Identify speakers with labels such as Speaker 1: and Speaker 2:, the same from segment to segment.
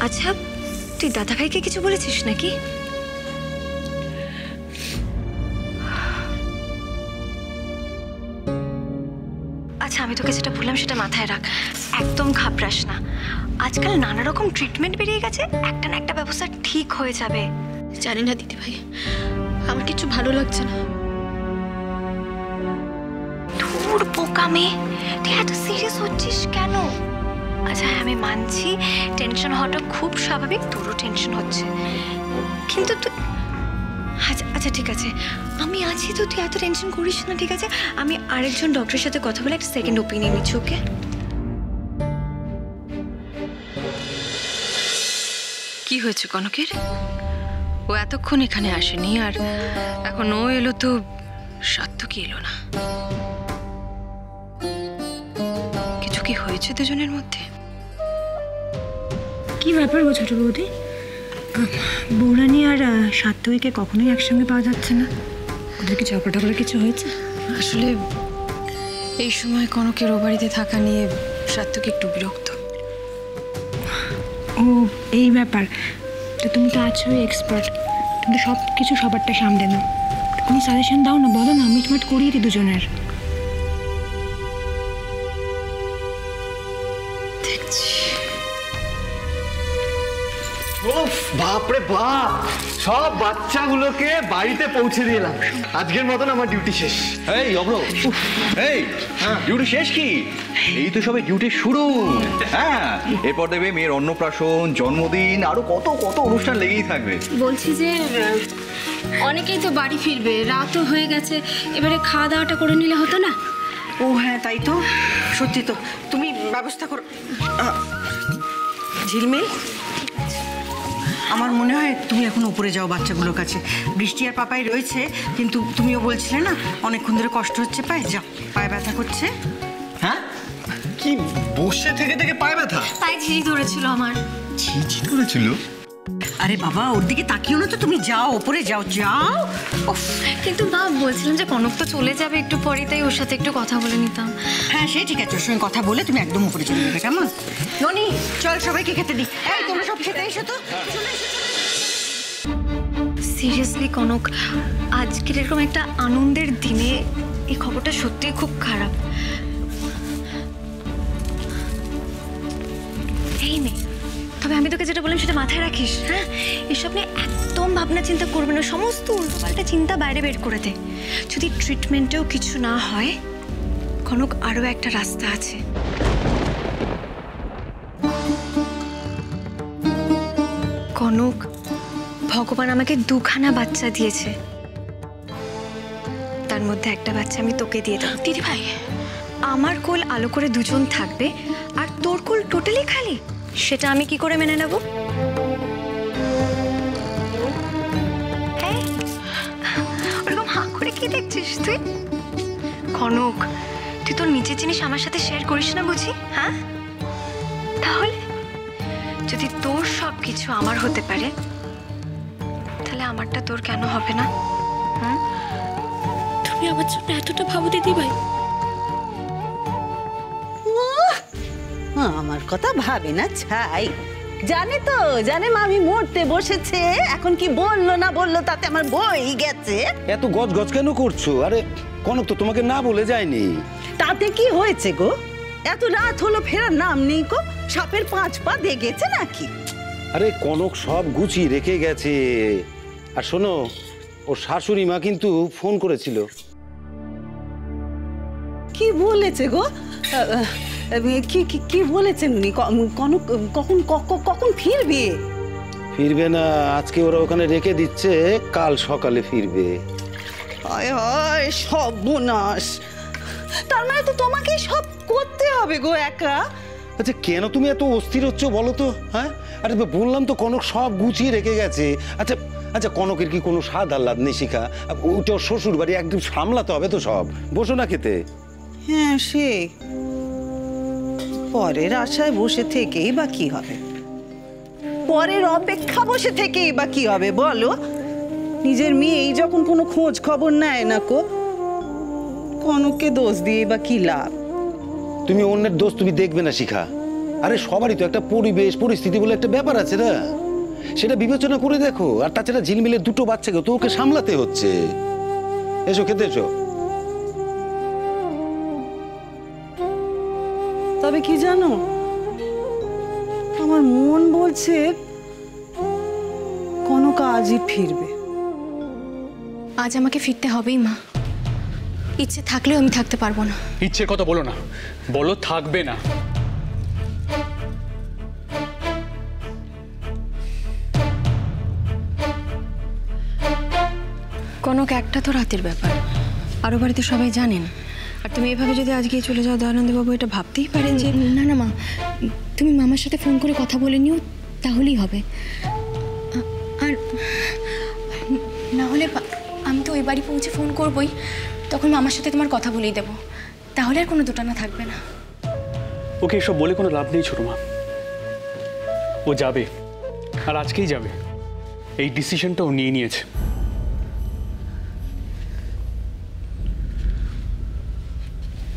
Speaker 1: আচ্ছা, তুই দাদা ভাইকে কিছু বলেছিস নাকি? আচ্ছা, আমি তোকে যেটা বললাম সেটা মাথায় রাখ, একদম ঘাবড়াস না। আজকাল নানা রকম ট্রিটমেন্ট বেরিয়ে গেছে, একটা না একটা ব্যবস্থা ঠিক হয়ে যাবে।
Speaker 2: জানি না দিদি ভাই, আমার কিছু ভালো লাগছে না।
Speaker 1: তোর বোকা মেয়ে, তুই এত সিরিয়াস হচ্ছিস কেন? আচ্ছা আমি মানছি টেনশন হওয়াটা খুব স্বাভাবিক, তোরও টেনশন হচ্ছে, কিন্তু তুই আচ্ছা আচ্ছা ঠিক আছে, আমি আছি তো, তুই এত টেনশন করিস না, ঠিক আছে? আমি আরেকজন ডক্টরের সাথে কথা বলে একটা সেকেন্ড ওপিনিয়ন নিচ্ছি, ওকে?
Speaker 3: কি হয়েছে কনকের? ও এতক্ষণ এখানে আসেনি, আর এখন ও এলো তো সার্থকী এলো না। কিছু কি হয়েছে দুজনের মধ্যে?
Speaker 4: কি ব্যাপার গো ছোট বৌদি? বৌরানী আর সার্থকীকে কখনোই একসঙ্গে পাওয়া যাচ্ছে না, ওদের কি ঝগড়া টগড়া কিছু হয়েছে?
Speaker 3: আসলে এই সময় কনকের ও বাড়িতে থাকা নিয়ে সার্থকী একটু বিরক্ত।
Speaker 4: ও এই ব্যাপার, তো তুমি তো আছো এক্সপার্ট, তুমি তো সব কিছু সবারটা সামলে নাও, তুমি সাজেশন দাও না, বলো না, মিটমাট করিয়ে দিই দুজনের।
Speaker 5: বাপরে বাপ, সব বাচ্চাগুলোকে বাড়িতে পৌঁছে দিলাম, আজকের মতন আমার ডিউটি শেষ।
Speaker 6: এই অব্র, এই ডিউটি শেষ কি? এই তো সবে ডিউটি শুরু। হ্যাঁ, এরপর দেবে মেয়ের অন্নপ্রাশন, জন্মদিন, আরো কত কত অনুষ্ঠান লেগেই থাকবে।
Speaker 2: বলছি যে অনেকেই তো বাড়ি ফিরবে, রাতও হয়ে গেছে, এবারে খাওয়া দাওয়াটা করে নিলে হতো না?
Speaker 7: ও হ্যাঁ, তাই তো, সত্যি তো, তুমি ব্যবস্থা করো। ঝিলমিল, আমার মনে হয় তুমি এখন উপরে যাও বাচ্চাগুলোর কাছে। বৃষ্টি আর পাপাই রয়েছে, কিন্তু তুমিও বলছিলে না অনেকক্ষণ ধরে কষ্ট হচ্ছে পায়ে, যাও, পায়ে ব্যথা করছে।
Speaker 5: হ্যাঁ, কি বসে থেকে থেকে পায়ে ব্যথা?
Speaker 2: তাই ঝিঝি ধরেছিল আমার।
Speaker 5: ঝিঝি ধরেছিল?
Speaker 7: আরে বাবা, ওর দিকে তাকিও না তো, তুমি যাও, ওপরে যাও, যাও।
Speaker 1: কিন্তু মা, বলছিলাম যে কনক তো চলে যাবে একটু পরে, তাই ওর সাথে একটু কথা বলে নিতাম।
Speaker 7: হ্যাঁ সে ঠিক আছে, ওর সঙ্গে কথা বলে তুমি একদম উপরে চলে যাবে, কেমন? ননি, চল সবাইকে খেতে দিই। এই তোমরা সব খেতে এসো তো, চলে এসো।
Speaker 1: সিরিয়াসলি কনক, আজকের এরকম একটা আনন্দের দিনে এই খবরটা সত্যিই খুব খারাপ। এই মেয়ে, তবে আমি তোকে যেটা বললাম সেটা মাথায় রাখিস, হ্যাঁ? এসব নিয়ে একদম ভাবনা চিন্তা করবে না, সমস্ত উল্টোপাল্টা চিন্তা বাইরে বের করে দে। যদি ট্রিটমেন্টেও কিছু না হয়, কনক, আরও একটা রাস্তা আছে। কনক, ভগবান আমাকে দুখানা বাচ্চা দিয়েছে, তার মধ্যে একটা বাচ্চা আমি তোকে দিয়ে দেবো।
Speaker 2: দিদি ভাই,
Speaker 1: আমার কোল আলো করে দুজন থাকবে, আর তোর কোল টোটালি খালি, সেটা আমি কি করে মেনে নেব? ওরকম হাঁ করে কি দেখছিস তুই? কনক, তুই তোর নিজের জিনিস আমার সাথে শেয়ার করিস না বুঝি? হ্যাঁ, তাহলে যদি তোর সব কিছু আমার হতে পারে, তাহলে আমারটা তোর কেন হবে না?
Speaker 2: তুমি আমার জন্য এতটা ভাবো দিদি ভাই?
Speaker 8: আমার কথা ভাবে না ছাই, জানে তো, জানে মামি মরতে বসেছে, এখন কি বললো না বললো তাতে আমার বই গেছে।
Speaker 9: এত গজ গজ কেন করছো? আরে কনক তো তোমাকে না বলে যায়নি।
Speaker 8: তাতে কি হয়েছে গো? এত রাত হলো, ফেরার নাম নেই গো, সাপের 5 পা দেখেছে নাকি?
Speaker 9: আরে কনক সব গুছিয়ে রেখে গেছে। আর শোনো, ওর শাশুড়ি মা কিন্তু ফোন করেছিল।
Speaker 8: কি বলেছে গো? কি কি কি বলেছেন উনি? কনক কখন কখন ফিরবে?
Speaker 9: ফিরবে না, আজকে ওরা ওখানে রেখে দিচ্ছে, কাল সকালে ফিরবে।
Speaker 8: হায় হায়, সর্বনাশ! তার মানে তো তোমাকেই সব করতে হবে গো একা।
Speaker 9: আচ্ছা কেন তুমি এত অস্থির হচ্ছ বলো তো? হ্যাঁ, আরে বললাম তো কনক সব গুছিয়ে রেখে গেছে। আচ্ছা আচ্ছা, কনকের কি কোনো স্বাদ আহ্লাদ নেই শিখা? ওইটা শ্বশুর বাড়ি, একদম সামলাতে হবে তো সব। বসো না খেতে।
Speaker 8: হ্যাঁ, সে পরের আশায় বসে থেকেই বা কি হবে, পরের অপেক্ষা বসে থেকেই বা কি হবে বলো? নিজের মেয়েই যখন কোনো খোঁজ খবর নেয় না কো, কনককে দোষ দিয়ে বা কি লাভ?
Speaker 9: তুমি অন্যের দোষ তুমি দেখবে না শিখা, আরে সবারই তো একটা পরিবেশ পরিস্থিতি বলে একটা ব্যাপার আছে না, সেটা বিবেচনা করে দেখো। আর তাছাড়া ঝিলমিলের দুটো বাচ্চাকে তো ওকে সামলাতে হচ্ছে। এসো খেতে এসো।
Speaker 8: তবে কি জানো, আমার মন বলছে কনক আজই ফিরবে।
Speaker 2: আজ আমাকে ফিরতে হবেই মা, ইচ্ছে থাকলেও আমি থাকতে পারবো না।
Speaker 10: ইচ্ছের কথা বলো না, বলো থাকবে না।
Speaker 3: কনক, একটা তো রাতের ব্যাপার, আরো বাড়িতে সবাই জানেন। আর তুমি এভাবে যদি আজকে চলে যাও, দয়ানন্দবাবু এটা ভাবতেই পারেন যে
Speaker 2: না না মা, তুমি মামার সাথে ফোন করে কথা বলে নিও, তাহলেই হবে। আর না হলে আমি তো ওই বাড়ি পৌঁছে ফোন করবই, তখন মামার সাথে তোমার কথা বলেই দেবো, তাহলে আর কোনো দোটানা থাকবে না।
Speaker 10: ওকে এসব বলে কোনো লাভ নেই ছোট মা, ও যাবে, আর আজকেই যাবে। এই ডিসিশনটা ও নিয়ে নিয়েছে।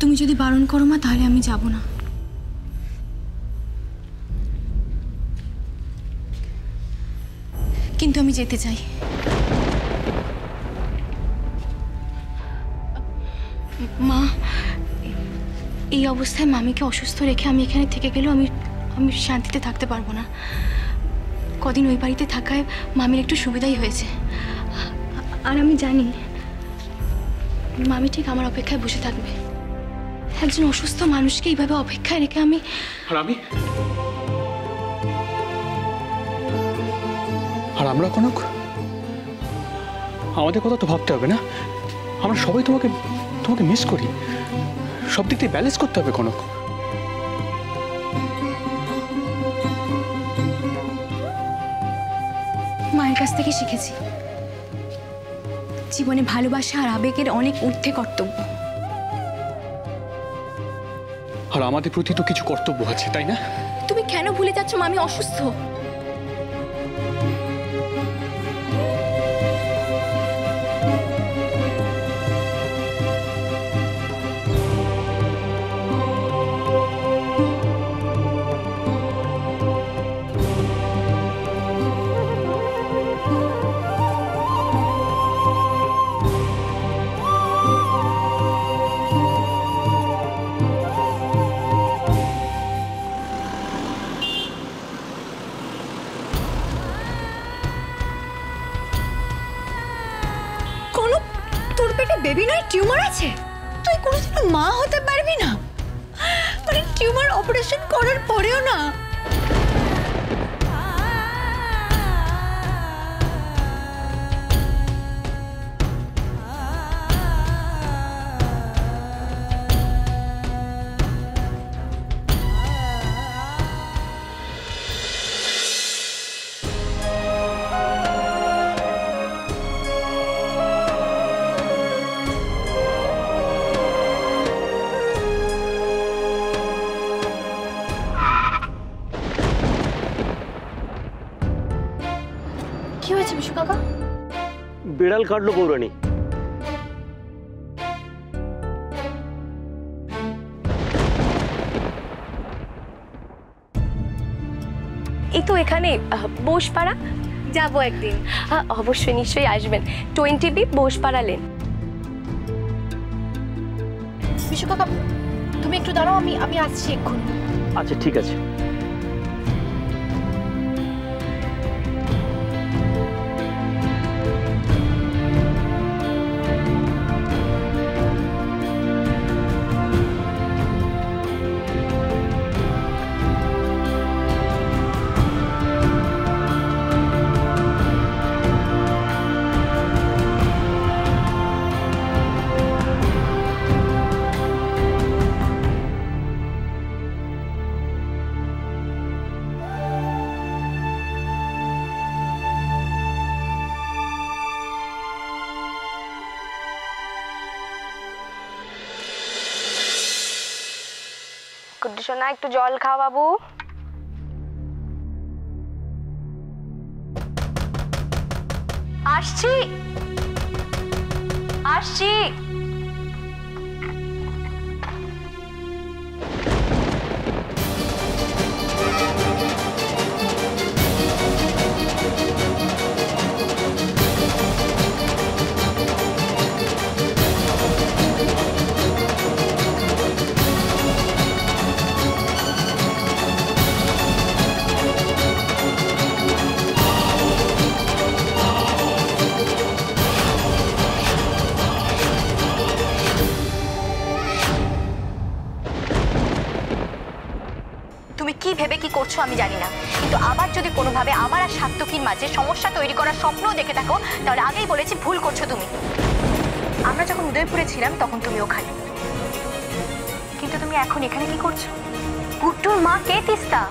Speaker 2: তুমি যদি বারণ করো মা, তাহলে আমি যাব না। কিন্তু আমি যেতে চাই। মা, এই অবস্থায় মামিকে অসুস্থ রেখে আমি এখানে থেকে গেলেও আমি শান্তিতে থাকতে পারবো না। কদিন ওই বাড়িতে থাকায় মামির একটু সুবিধাই হয়েছে। আর আমি জানি মামি ঠিক আমার অপেক্ষায় বসে থাকবে। একজন অসুস্থ মানুষকে এইভাবে অপেক্ষায় রেখে আমি
Speaker 10: আর আমরা কনক, আমাদের কথা তো ভাবতে হবে না? আমরা সবাই তোমাকে মিস করি, সব দিক দিয়ে ব্যালেন্স করতে হবে কনক।
Speaker 2: মায়ের কাছ থেকে শিখেছি জীবনে ভালোবাসা আর আবেগের অনেক ঊর্ধ্বে কর্তব্য।
Speaker 10: আর আমাদের প্রতি তো কিছু কর্তব্য আছে, তাই না?
Speaker 2: তুমি কেন ভুলে যাচ্ছ মামি অসুস্থ?
Speaker 1: বেবি নয়, টিউমার আছে। তুই কোনোদিনও মা হতে পারবি না, মানে টিউমার অপারেশন করার পরেও না।
Speaker 11: বিড়াল কাটলো পৌরাণী।
Speaker 12: এই তো এখানে বোসপাড়া যাবো একদিন। অবশ্যই নিশ্চয়ই আসবেন। 20B Bosepara lane.
Speaker 2: বিশু কাকা, তুমি একটু দাঁড়াও, আমি আসছি এক্ষুনি।
Speaker 11: আচ্ছা ঠিক আছে।
Speaker 12: গুড্ডু সোনা, একটু জল খাও বাবু। আসছি আসছি।
Speaker 1: তুমি কি ভেবে কি করছো আমি জানি না, কিন্তু আবার যদি কোনোভাবে আমার আর সাত্তকীর মাঝে সমস্যা তৈরি করার স্বপ্ন দেখে থাকো তাহলে আগেই বলেছি ভুল করছো তুমি। আমরা যখন উদয়পুরে ছিলাম তখন তুমি ওখানে, কিন্তু তুমি এখন এখানে কি করছো? গুড্ডুর মা কে তিস্তা?